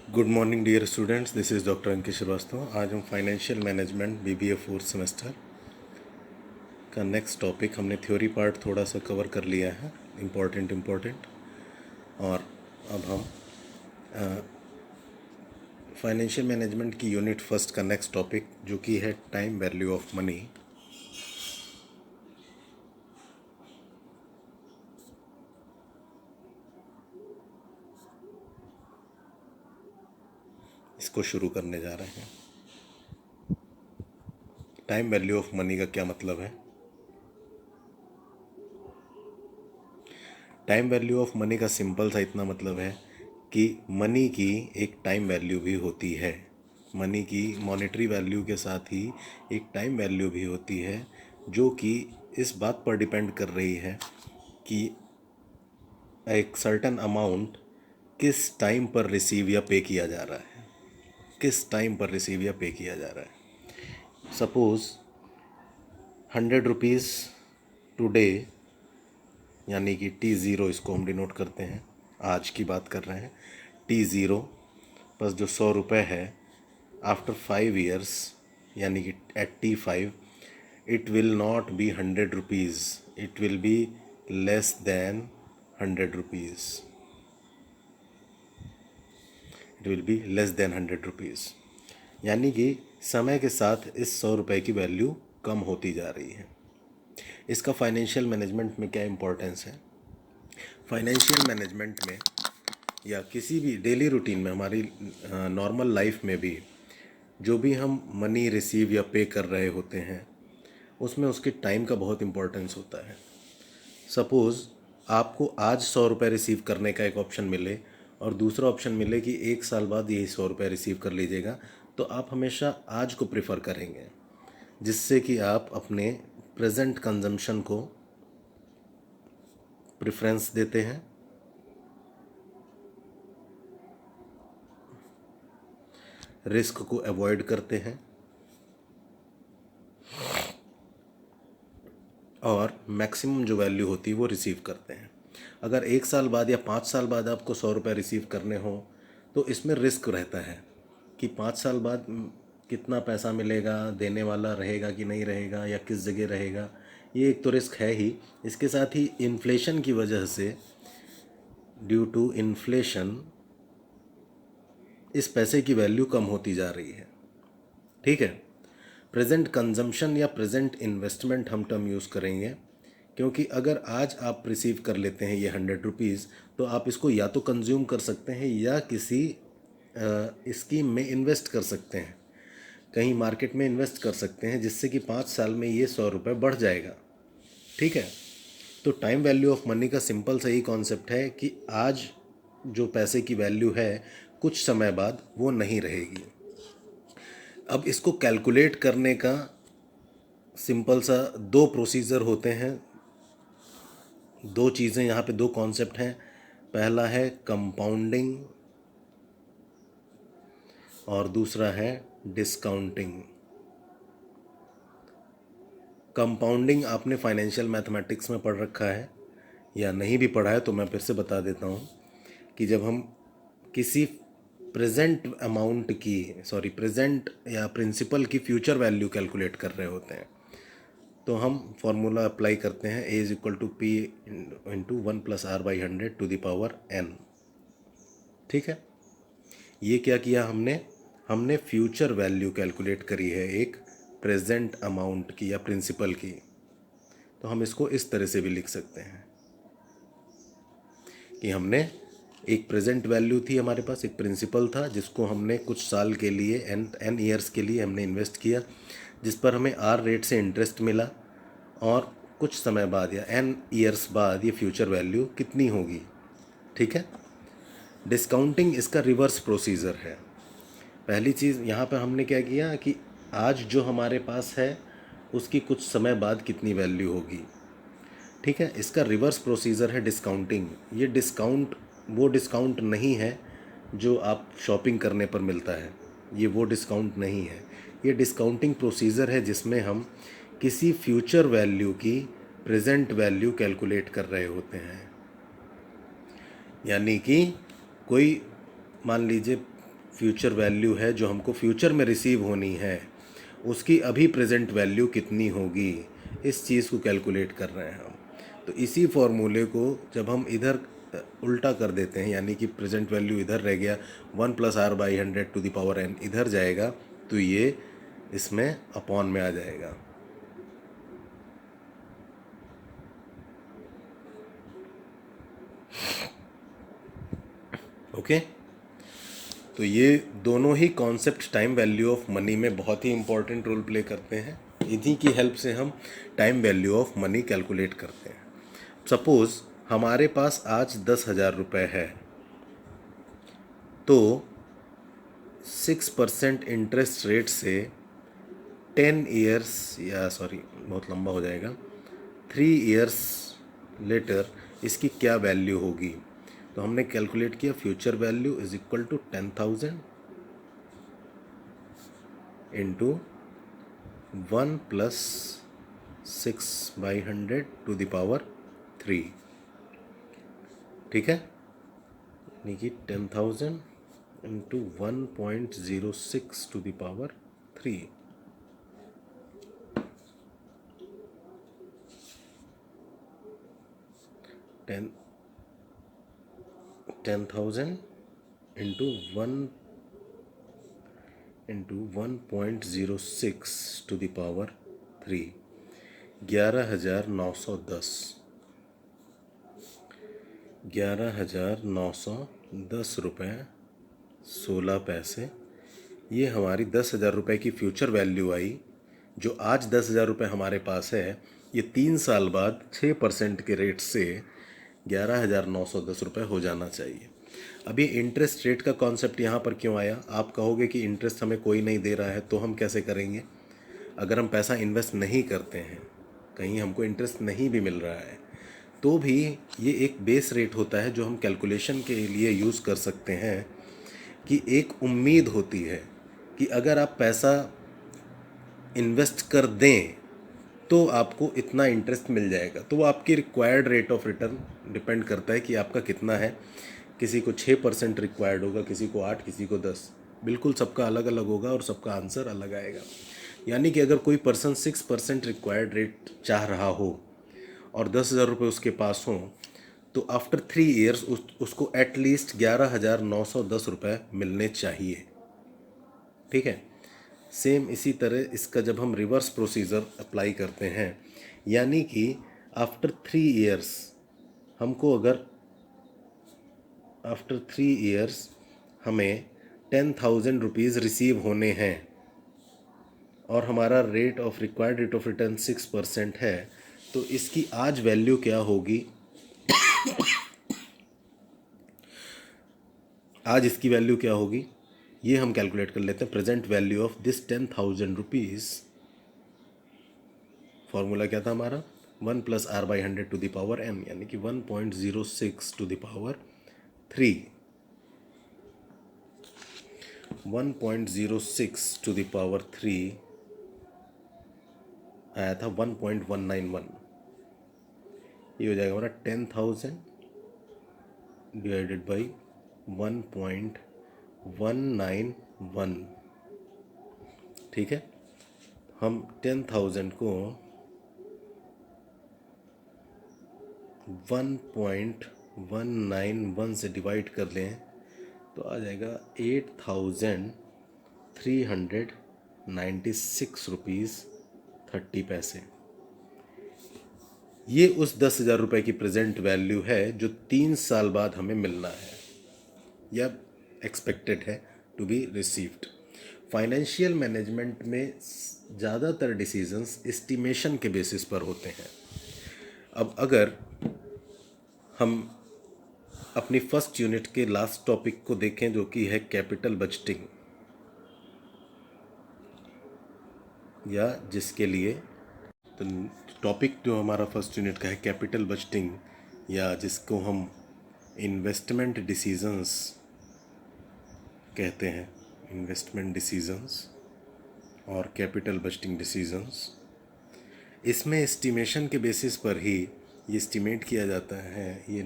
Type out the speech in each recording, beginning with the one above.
Good morning dear students, this is doctor Ankit Shrivastava. आज हम financial management BBA fourth semester का next topic, हमने theory part थोड़ा सा कवर कर लिया है, इम्पोर्टेंट। और अब हम फाइनेंशियल मैनेजमेंट की यूनिट फर्स्ट का नेक्स्ट टॉपिक जो कि है टाइम वैल्यू ऑफ मनी, इसको शुरू करने जा रहे हैं। टाइम वैल्यू ऑफ मनी का क्या मतलब है? टाइम वैल्यू ऑफ मनी का सिंपल सा इतना मतलब है कि मनी की एक टाइम वैल्यू भी होती है। मनी की मॉनेटरी वैल्यू के साथ ही एक टाइम वैल्यू भी होती है, जो कि इस बात पर डिपेंड कर रही है कि एक सर्टन अमाउंट किस टाइम पर रिसीव या पे किया जा रहा है, किस टाइम पर रिसीव या पे किया जा रहा है। सपोज़ 100 रुपीज़ टुडे, यानी कि T0, इसको हम डिनोट करते हैं, आज की बात कर रहे हैं। T0 प्लस जो 100 रुपये है, आफ्टर 5 ईयर्स यानी कि at T5 it will not be 100 rupees, it will be less than 100 rupees, it will be less than 100 rupees. यानी कि समय के साथ इस 100 रुपये की वैल्यू कम होती जा रही है। इसका फाइनेंशियल मैनेजमेंट में क्या इम्पोर्टेंस है? फाइनेंशियल मैनेजमेंट में या किसी भी डेली रूटीन में, हमारी नॉर्मल लाइफ में भी, जो भी हम मनी रिसीव या पे कर रहे होते हैं उसमें उसके टाइम का बहुत इम्पोर्टेंस होता है। सपोज़ आपको आज 100 रुपये रिसीव करने का एक ऑप्शन मिले और दूसरा ऑप्शन मिले कि 1 साल बाद यही 100 रुपये रिसीव कर लीजिएगा, तो आप हमेशा आज को प्रेफर करेंगे, जिससे कि आप अपने प्रेजेंट कंजम्पशन को प्रेफरेंस देते हैं, रिस्क को अवॉइड करते हैं और मैक्सिमम जो वैल्यू होती है वो रिसीव करते हैं। अगर 1 साल बाद या 5 साल बाद आपको 100 रुपये रिसीव करने हो तो इसमें रिस्क रहता है कि 5 साल बाद कितना पैसा मिलेगा, देने वाला रहेगा कि नहीं रहेगा, या किस जगह रहेगा। ये एक तो रिस्क है ही। इसके साथ ही इन्फ्लेशन की वजह से, ड्यू टू इन्फ्लेशन, इस पैसे की वैल्यू कम होती जा रही है। ठीक है, प्रेजेंट कंजम्पशन या प्रेजेंट इन्वेस्टमेंट हम टर्म यूज़ करेंगे, क्योंकि अगर आज आप रिसीव कर लेते हैं ये 100 रुपीज़, तो आप इसको या तो कंज्यूम कर सकते हैं या किसी स्कीम में इन्वेस्ट कर सकते हैं, कहीं मार्केट में इन्वेस्ट कर सकते हैं, जिससे कि 5 साल में ये 100 रुपये बढ़ जाएगा। ठीक है, तो टाइम वैल्यू ऑफ मनी का सिंपल सा ही कॉन्सेप्ट है कि आज जो पैसे की वैल्यू है कुछ समय बाद वो नहीं रहेगी। अब इसको कैलकुलेट करने का सिंपल सा 2 प्रोसीजर होते हैं, 2 चीज़ें यहाँ पे, 2 कॉन्सेप्ट हैं। पहला है कंपाउंडिंग और दूसरा है डिस्काउंटिंग। कंपाउंडिंग आपने फाइनेंशियल मैथमेटिक्स में पढ़ रखा है, या नहीं भी पढ़ा है तो मैं फिर से बता देता हूँ कि जब हम किसी प्रेजेंट अमाउंट की, प्रेजेंट या प्रिंसिपल की फ्यूचर वैल्यू कैलकुलेट कर रहे होते हैं, तो हम फॉर्मूला अप्लाई करते हैं, A = P × 1 + R/100⁴ n। ठीक है, ये क्या किया हमने फ्यूचर वैल्यू कैलकुलेट करी है एक प्रेजेंट अमाउंट की या प्रिंसिपल की। तो हम इसको इस तरह से भी लिख सकते हैं कि हमने एक प्रेजेंट वैल्यू थी, हमारे पास एक प्रिंसिपल था जिसको हमने कुछ साल के लिए, n ईयर्स के लिए हमने इन्वेस्ट किया, जिस पर हमें R रेट से इंटरेस्ट मिला, और कुछ समय बाद या n ईयर्स बाद ये फ्यूचर वैल्यू कितनी होगी। ठीक है, डिस्काउंटिंग इसका रिवर्स प्रोसीजर है। पहली चीज़ यहाँ पर हमने क्या किया कि आज जो हमारे पास है उसकी कुछ समय बाद कितनी वैल्यू होगी। ठीक है, इसका रिवर्स प्रोसीजर है डिस्काउंटिंग। ये डिस्काउंट वो डिस्काउंट नहीं है जो आप शॉपिंग करने पर मिलता है, ये वो डिस्काउंट नहीं है। ये डिस्काउंटिंग प्रोसीजर है जिसमें हम किसी फ्यूचर वैल्यू की प्रेजेंट वैल्यू कैलकुलेट कर रहे होते हैं। यानी कि कोई, मान लीजिए फ्यूचर वैल्यू है जो हमको फ्यूचर में रिसीव होनी है, उसकी अभी प्रेजेंट वैल्यू कितनी होगी, इस चीज़ को कैलकुलेट कर रहे हैं हम। तो इसी फॉर्मूले को जब हम इधर उल्टा कर देते हैं, यानी कि प्रेजेंट वैल्यू इधर रह गया 1+r/100 इधर जाएगा, तो ये इसमें अपॉन में आ जाएगा। ओके, तो ये दोनों ही concept time value of money में बहुत ही इंपॉर्टेंट रोल प्ले करते हैं। इन्हीं की हेल्प से हम time value of money calculate करते हैं। सपोज हमारे पास आज 10,000 रुपये है, तो 6% इंटरेस्ट रेट से 10 ईयर्स, या सॉरी बहुत लंबा हो जाएगा, 3 ईयर्स लेटर इसकी क्या वैल्यू होगी। तो हमने कैलकुलेट किया future value is equal to 10,000 into 1+6/100⁻3। ठीक है, यानी कि 10,000 इंटू 1.06⁻3। 10,000 इंटू 1.06⁻3, 11,910, 11,910 रुपये 16 पैसे। ये हमारी 10,000 रुपये की फ्यूचर वैल्यू आई। जो आज 10,000 रुपये हमारे पास है, ये 3 साल बाद 6% के रेट से 11,910 रुपये हो जाना चाहिए। अभी इंटरेस्ट रेट का कॉन्सेप्ट यहाँ पर क्यों आया? आप कहोगे कि इंटरेस्ट हमें कोई नहीं दे रहा है, तो हम कैसे करेंगे? अगर हम पैसा इन्वेस्ट नहीं करते हैं, कहीं हमको इंटरेस्ट नहीं भी मिल रहा है, तो भी ये एक बेस रेट होता है जो हम कैलकुलेशन के लिए यूज़ कर सकते हैं, कि एक उम्मीद होती है कि अगर आप पैसा इन्वेस्ट कर दें तो आपको इतना इंटरेस्ट मिल जाएगा। तो वो आपकी required rate of return depend करता है कि आपका कितना है। किसी को 6% रिक्वायर्ड होगा, किसी को 8, किसी को 10, बिल्कुल सबका अलग अलग होगा और सबका आंसर अलग आएगा। यानी कि अगर कोई पर्सन 6% रिक्वायर्ड रेट चाह रहा हो और 10,000 रुपये उसके पास हो, तो आफ्टर 3 ईयर्स उसको एटलीस्ट 11,910 रुपये मिलने चाहिए। ठीक है, सेम इसी तरह इसका जब हम रिवर्स प्रोसीजर अप्लाई करते हैं, यानी कि आफ्टर 3 ईयर्स हमको अगर आफ्टर 3 ईयर्स हमें 10,000 रुपीज़ रिसीव होने हैं और हमारा rate of required rate of return 6% है, तो इसकी आज वैल्यू क्या होगी? आज इसकी वैल्यू क्या होगी, ये हम कैलकुलेट कर लेते हैं। Present value of this 10,000 rupees, formula क्या था हमारा? 1+r/100⁻n, यानी कि 1.06⁻3। 1.06⁻3 आया था 1.191। ये हो जाएगा हमारा 10,000 डिवाइडेड बाई 1.191। ठीक है, हम 10,000 को 1.191 से डिवाइड कर लें तो आ जाएगा 8,396 रुपीज़ 30 पैसे। ये उस 10,000 रुपये की प्रेजेंट वैल्यू है जो 3 साल बाद हमें मिलना है या एक्सपेक्टेड है to be received. Financial management में ज़्यादातर डिसीजंस एस्टिमेशन के बेसिस पर होते हैं। अब अगर हम अपनी फर्स्ट यूनिट के लास्ट टॉपिक को देखें, जो कि है कैपिटल बजटिंग, या जिसके लिए तो टॉपिक जो हमारा फर्स्ट यूनिट का है कैपिटल बजटिंग, या जिसको हम इन्वेस्टमेंट डिसीजंस कहते हैं, इन्वेस्टमेंट डिसीजंस और कैपिटल बजटिंग डिसीजंस। इसमें एस्टिमेशन के बेसिस पर ही ये एस्टिमेट किया जाता है, ये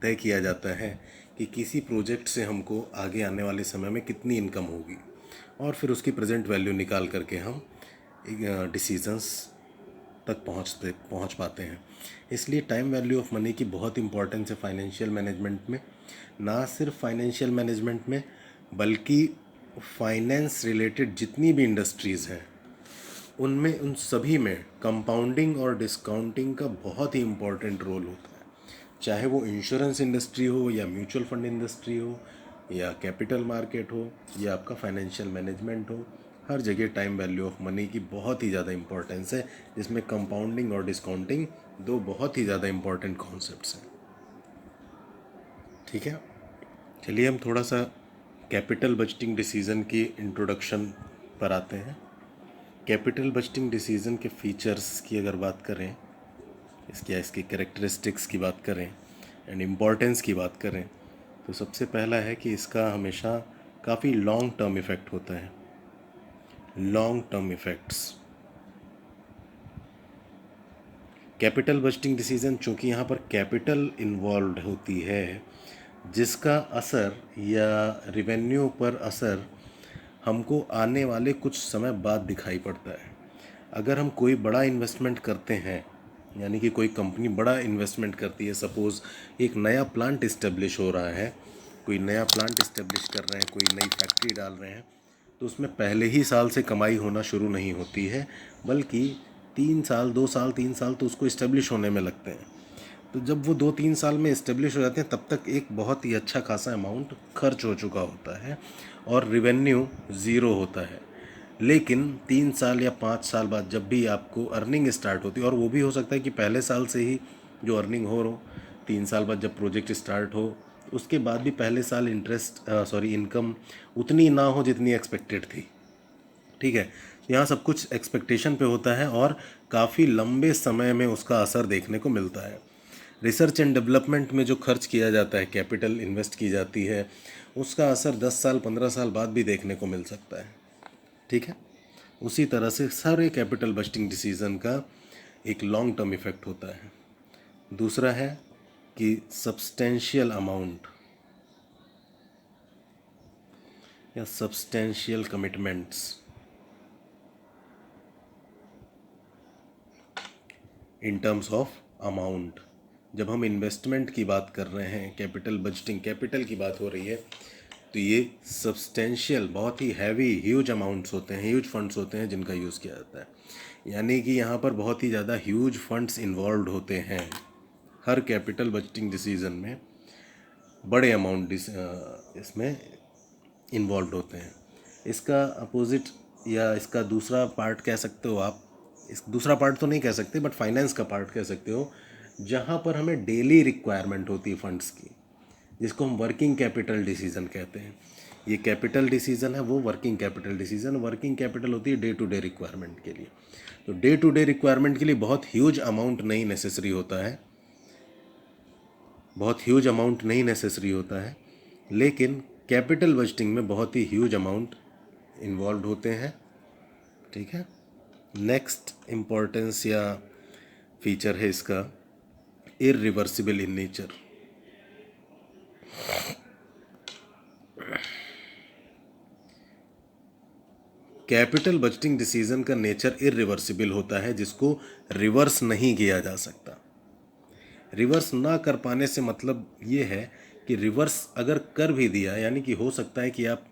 तय किया जाता है कि किसी प्रोजेक्ट से हमको आगे आने वाले समय में कितनी इनकम होगी, और फिर उसकी प्रेजेंट वैल्यू निकाल करके हम डिसीजंस तक पहुंच पाते हैं। इसलिए टाइम वैल्यू ऑफ मनी की बहुत इंपॉर्टेंस है फाइनेंशियल मैनेजमेंट में। ना सिर्फ फाइनेंशियल मैनेजमेंट में, बल्कि फाइनेंस रिलेटेड जितनी भी इंडस्ट्रीज़ हैं उनमें, उन सभी में कंपाउंडिंग और डिस्काउंटिंग का बहुत ही इम्पोर्टेंट रोल होता है। चाहे वो इंश्योरेंस इंडस्ट्री हो, या म्यूचुअल फंड इंडस्ट्री हो, या कैपिटल मार्केट हो, या आपका फाइनेंशियल मैनेजमेंट हो, हर जगह टाइम वैल्यू ऑफ मनी की बहुत ही ज़्यादा इंपॉर्टेंस है, जिसमें कंपाउंडिंग और डिस्काउंटिंग दो बहुत ही ज़्यादा इंपॉर्टेंट कॉन्सेप्ट्स हैं। ठीक है, चलिए हम थोड़ा सा कैपिटल बजटिंग डिसीज़न की इंट्रोडक्शन पर आते हैं। कैपिटल बजटिंग डिसीज़न के फीचर्स की अगर बात करें, इसकी कैरेक्टरिस्टिक्स की बात करें एंड इम्पॉर्टेंस की बात करें, तो सबसे पहला है कि इसका हमेशा काफ़ी लॉन्ग टर्म इफ़ेक्ट होता है। Long term effects capital budgeting decision, चूँकि यहाँ पर कैपिटल इन्वॉल्व होती है, जिसका असर या रेवेन्यू पर असर हमको आने वाले कुछ समय बाद दिखाई पड़ता है। अगर हम कोई बड़ा इन्वेस्टमेंट करते हैं, यानी कि कोई कंपनी बड़ा इन्वेस्टमेंट करती है, सपोज़ एक नया प्लांट इस्टेब्लिश हो रहा है, कोई नया प्लांट इस्टेब्लिश कर रहे हैं, कोई नई फैक्ट्री डाल रहे हैं, तो उसमें पहले ही साल से कमाई होना शुरू नहीं होती है, बल्कि 3 साल, 2 साल, 3 साल तो उसको इस्टेब्लिश होने में लगते हैं। तो जब वो 2-3 साल में इस्टेब्लिश हो जाते हैं, तब तक एक बहुत ही अच्छा खासा अमाउंट खर्च हो चुका होता है और रिवेन्यू ज़ीरो होता है। लेकिन 3 साल या 5 साल बाद जब भी आपको अर्निंग स्टार्ट होती है, और वो भी हो सकता है कि पहले साल से ही जो अर्निंग हो, 3 साल बाद जब प्रोजेक्ट स्टार्ट हो, उसके बाद भी पहले साल इनकम उतनी ना हो जितनी एक्सपेक्टेड थी। ठीक है, यहाँ सब कुछ एक्सपेक्टेशन पे होता है और काफ़ी लंबे समय में उसका असर देखने को मिलता है। रिसर्च एंड डेवलपमेंट में जो खर्च किया जाता है, कैपिटल इन्वेस्ट की जाती है, उसका असर 10 साल 15 साल बाद भी देखने को मिल सकता है। ठीक है, उसी तरह से सारे कैपिटल बजटिंग डिसीज़न का एक लॉन्ग टर्म इफेक्ट होता है। दूसरा है कि सब्सटेंशियल अमाउंट या substantial commitments. In terms of amount, जब हम इन्वेस्टमेंट की बात कर रहे हैं, कैपिटल बजटिंग, कैपिटल की बात हो रही है, तो ये सब्सटेंशियल, बहुत ही हैवी, ह्यूज अमाउंट्स होते हैं, ह्यूज फंड्स होते हैं जिनका यूज़ किया जाता है। यानी कि यहाँ पर बहुत ही ज़्यादा ह्यूज फंड्स इन्वॉल्व होते हैं। हर कैपिटल बजटिंग डिसीज़न में बड़े अमाउंट इसमें इन्वॉल्व होते हैं। इसका अपोजिट या इसका दूसरा पार्ट कह सकते हो आप, इस दूसरा पार्ट तो नहीं कह सकते, बट फाइनेंस का पार्ट कह सकते हो, जहाँ पर हमें डेली रिक्वायरमेंट होती है फंड्स की, जिसको हम वर्किंग कैपिटल डिसीज़न कहते हैं। ये कैपिटल डिसीज़न है वो working capital decision. Working capital होती है डे टू डे रिक्वायरमेंट के लिए। तो डे टू डे रिक्वायरमेंट के लिए बहुत ह्यूज अमाउंट नहीं नेसेसरी होता है, बहुत ह्यूज अमाउंट नहीं नेसेसरी होता है, लेकिन कैपिटल बजटिंग में बहुत ही ह्यूज अमाउंट इन्वॉल्व होते हैं। ठीक है, नेक्स्ट इम्पॉर्टेंस या फीचर है इसका irreversible in nature. Capital budgeting decision का नेचर इररिवर्सिबल होता है, जिसको रिवर्स नहीं किया जा सकता। रिवर्स ना कर पाने से मतलब ये है कि रिवर्स अगर कर भी दिया, यानी कि हो सकता है कि आप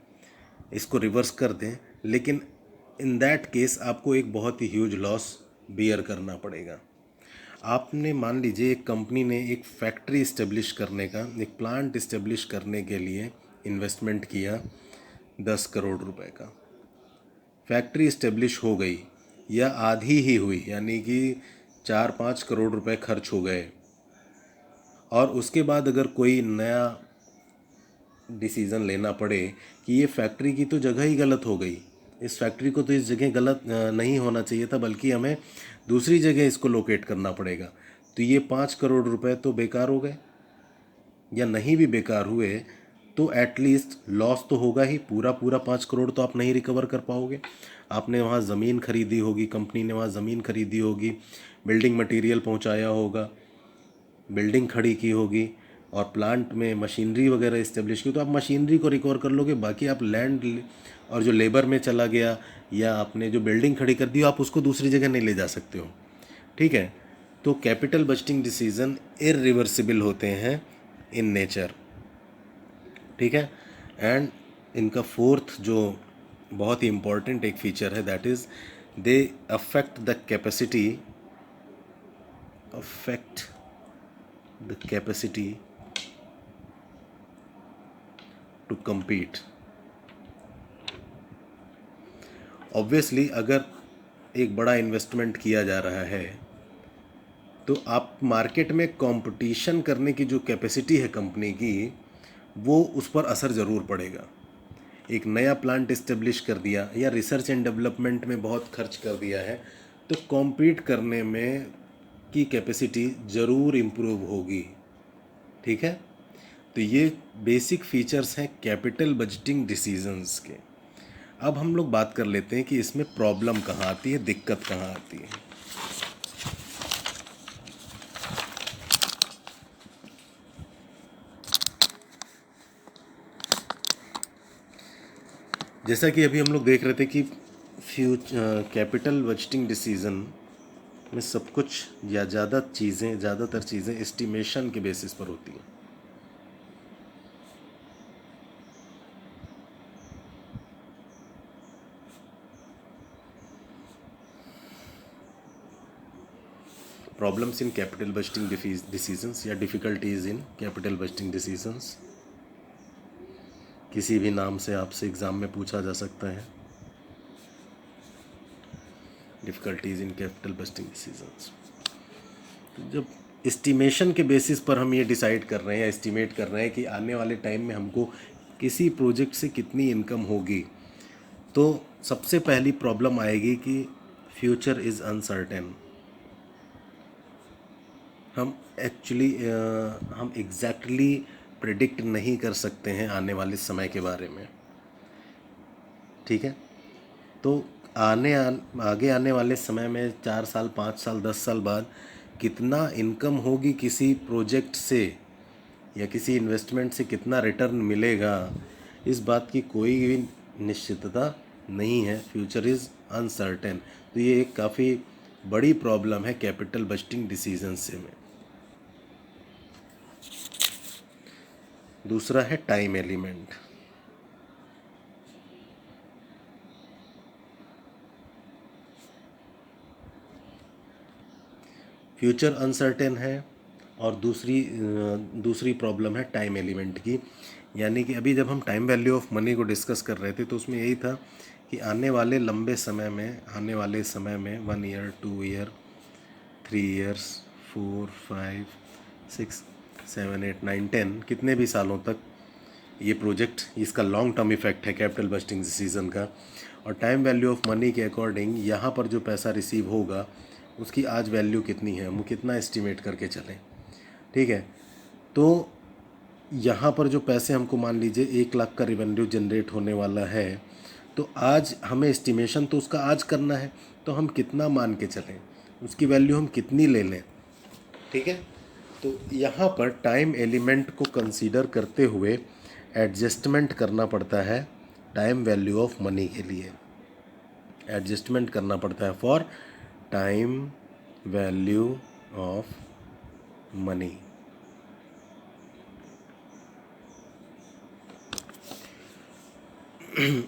इसको रिवर्स कर दें, लेकिन इन दैट केस आपको एक बहुत ही ह्यूज लॉस बियर करना पड़ेगा। आपने मान लीजिए एक कंपनी ने एक फैक्ट्री इस्टेब्लिश करने का, एक प्लांट इस्टेब्लिश करने के लिए इन्वेस्टमेंट किया 10 करोड़ रुपए का। फैक्ट्री इस्टेब्लिश हो गई या आधी ही हुई, यानी कि 4-5 करोड़ रुपए खर्च हो गए, और उसके बाद अगर कोई नया डिसीज़न लेना पड़े कि ये फैक्ट्री की तो जगह ही गलत हो गई, इस फैक्ट्री को तो इस जगह गलत नहीं होना चाहिए था, बल्कि हमें दूसरी जगह इसको लोकेट करना पड़ेगा, तो ये 5 करोड़ रुपए तो बेकार हो गए। या नहीं भी बेकार हुए तो एटलीस्ट लॉस तो होगा ही, पूरा पूरा 5 करोड़ तो आप नहीं रिकवर कर पाओगे। आपने वहाँ ज़मीन खरीदी होगी, कंपनी ने वहाँ ज़मीन खरीदी होगी, बिल्डिंग मटेरियल पहुँचाया होगा, बिल्डिंग खड़ी की होगी, और प्लांट में मशीनरी वगैरह इस्टेब्लिश की तो आप मशीनरी को रिकवर कर लोगे, बाकी आप लैंड और जो लेबर में चला गया या आपने जो बिल्डिंग खड़ी कर दी आप उसको दूसरी जगह नहीं ले जा सकते हो। ठीक है, तो कैपिटल बजटिंग डिसीजन इरिवर्सिबल होते हैं इन नेचर। ठीक है, एंड इनका फोर्थ जो बहुत ही इम्पॉर्टेंट एक फीचर है that is they affect the capacity to compete। Obviously अगर एक बड़ा इन्वेस्टमेंट किया जा रहा है तो आप मार्केट में कंपटीशन करने की जो कैपेसिटी है कंपनी की वो उस पर असर ज़रूर पड़ेगा। एक नया प्लांट इस्टेब्लिश कर दिया या रिसर्च एंड डेवलपमेंट में बहुत खर्च कर दिया है तो कॉम्पीट करने में की कैपेसिटी ज़रूर इम्प्रूव होगी। ठीक है, तो ये बेसिक फीचर्स हैं कैपिटल बजटिंग डिसीजंस के। अब हम लोग बात कर लेते हैं कि इसमें प्रॉब्लम कहाँ आती है, दिक्कत कहाँ आती है। जैसा कि अभी हम लोग देख रहे थे कि कैपिटल बजटिंग डिसीजन में सब कुछ या ज़्यादातर चीज़ें एस्टिमेशन के बेसिस पर होती हैं। Problems in capital budgeting decisions या difficulties in capital budgeting decisions किसी भी नाम से आपसे एग्ज़ाम में पूछा जा सकता है। Difficulties in capital budgeting decisions, तो जब एस्टिमेशन के बेसिस पर हम ये डिसाइड कर रहे हैं या एस्टिमेट कर रहे हैं कि आने वाले टाइम में हमको किसी प्रोजेक्ट से कितनी इनकम होगी, तो सबसे पहली प्रॉब्लम आएगी कि फ्यूचर इज़ अनसर्टेन। हम एग्जैक्टली प्रेडिक्ट नहीं कर सकते हैं आने वाले समय के बारे में। ठीक है, तो आगे आने वाले समय में 4 साल 5 साल 10 साल बाद कितना इनकम होगी किसी प्रोजेक्ट से या किसी इन्वेस्टमेंट से कितना रिटर्न मिलेगा, इस बात की कोई भी निश्चितता नहीं है। फ्यूचर इज़ अनसर्टेन, तो ये एक काफ़ी बड़ी प्रॉब्लम है कैपिटल बजटिंग डिसीजन से में। दूसरा है टाइम एलिमेंट। फ्यूचर अनसर्टेन है और दूसरी प्रॉब्लम है टाइम एलिमेंट की, यानी कि अभी जब हम टाइम वैल्यू ऑफ मनी को डिस्कस कर रहे थे तो उसमें यही था कि आने वाले समय में 1 ईयर 2 ईयर 3 ईयर्स 4 5 6 7 8 9 10 कितने भी सालों तक ये प्रोजेक्ट, इसका लॉन्ग टर्म इफेक्ट है कैपिटल बजटिंग डिसीजन का। और टाइम वैल्यू ऑफ मनी के अकॉर्डिंग यहाँ पर जो पैसा रिसीव होगा उसकी आज वैल्यू कितनी है, हम कितना एस्टिमेट करके चलें। ठीक है, तो यहाँ पर जो पैसे हमको मान लीजिए 1 लाख का रेवेन्यू जनरेट होने वाला है, तो आज हमें एस्टिमेशन तो उसका आज करना है, तो हम कितना मान के चलें, उसकी वैल्यू हम कितनी ले लें। ठीक है, तो यहाँ पर टाइम एलिमेंट को कंसीडर करते हुए एडजस्टमेंट करना पड़ता है टाइम वैल्यू ऑफ मनी के लिए। एडजस्टमेंट करना पड़ता है for time value of money.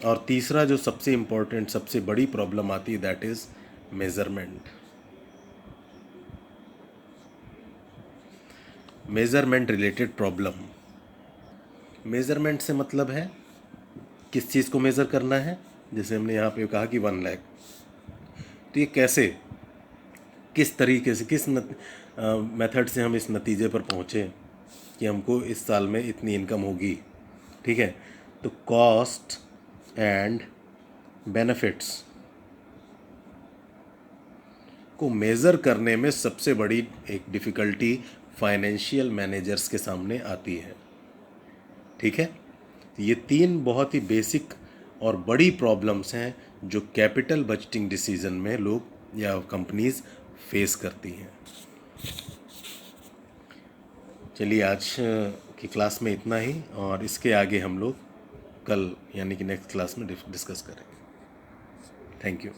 और तीसरा जो सबसे इम्पोर्टेंट सबसे बड़ी प्रॉब्लम आती है that is measurement. Measurement related problem. Measurement से मतलब है किस चीज़ को मेज़र करना है। जैसे हमने यहाँ पे कहा कि 1 लाख, तो ये कैसे, किस तरीके से, किस मेथड से हम इस नतीजे पर पहुँचे कि हमको इस साल में इतनी इनकम होगी। ठीक है, तो कॉस्ट एंड बेनिफिट्स को मेज़र करने में सबसे बड़ी एक डिफ़िकल्टी फाइनेंशियल मैनेजर्स के सामने आती है। ठीक है, ये 3 बहुत ही बेसिक और बड़ी प्रॉब्लम्स हैं जो कैपिटल बजटिंग डिसीजन में लोग या कंपनीज फेस करती हैं। चलिए आज की क्लास में इतना ही, और इसके आगे हम लोग कल यानी कि नेक्स्ट क्लास में डिस्कस करेंगे। Thank you.